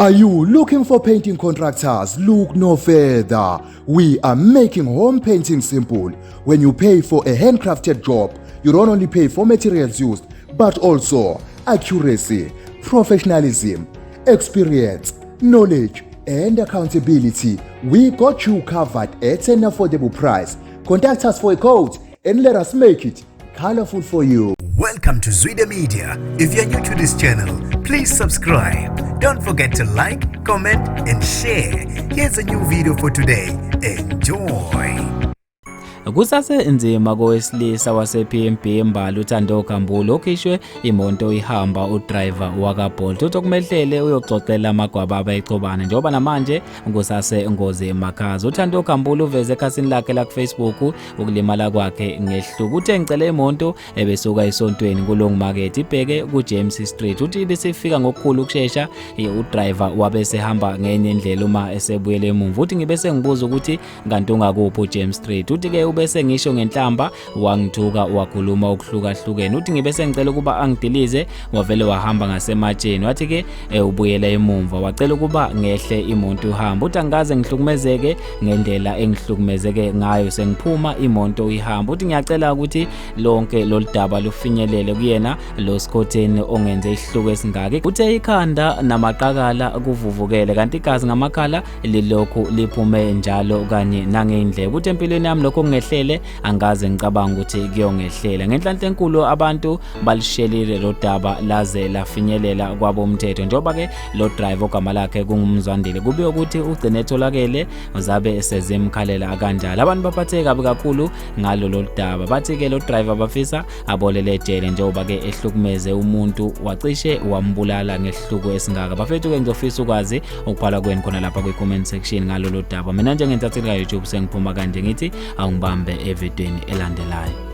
Are you looking for painting contractors? Look no further. We are making home painting simple. When you pay for a handcrafted job, you don't only pay for materials used, but also accuracy, professionalism, experience, knowledge, and accountability. We got you covered at an affordable price. Contact us for a quote and let us make it colorful for you. Welcome to Zwide Media. If you're new to this channel, please subscribe. Don't forget to like, comment, and share. Here's a new video for today. Enjoy. Kusasenzima kowesilisa wase-PMB Mbali uThando Kambulu Okhishwe Imoto Ihamba udriver wakaBolt uTokumehlele uyoxoxela amagwaba abayixobana njengoba namanje kusase ngozi emakhaza. uThando Kambulu uveze ekhasini lakhe la Facebook ukulimala kwakhe ngehluku. Uthe ngicele imoto ebesuka esontweni kulong market ibheke kuJames Street. Uthi ibisifika ngokukhulu ukusheshsha udriver wabesehamba ngenye indlela uma esebuyele emuva. Uthi ngibese ngibuza ukuthi kanti ungakuphi uJames Street. Uthi ke bese ngisho ngenhlamba wangithuka wakhuluma okuhlukahlukene. Uthi ngibese ngicela ukuba angidilize wavele wahamba ngasematsheni. Wathi ke ubuyela emumva wacela ukuba ngehle imoto ihamba. Uthi angaze ngihlukumezeke ngendlela engihlukumezeke ngayo sengiphuma imoto ihamba. Uthi ngiyacela ukuthi lonke loludaba lufinyelele kuyena lo Scoteni ongenze isihluku esingaka. Uthe ikhanda namaqakala kuvuvukele kanti igazi ngamakhala lilokhu liphume njalo kanye nangeindlebe. Uthi empilweni yami lokho ngehlele angaze ngicabanga ukuthi kuyongehlela. Ngenhlanhla enkulu abantu balishelile lo daba laze lafinyelela kwabomthetho njengoba ke lo driver ogama lakhe kungumzwandile kube ukuthi ugcine etholakele uzabe esezimkhalela kanjalo. Abantu baphatheke kabi kakhulu ngalo lo daba. Bathi ke lo driver bafisa abolele ejele njengoba ke ehlukumeze umuntu wacishe wambulala ngehluku esingaka. Bafethu ke ngizofisa ukwazi ukuphala kweni khona lapha kwi-comment section ngalo lo daba. Mina nje ngentatheli ka YouTube sengiphuma kanje ngithi awungibambe evidweni elandelayo.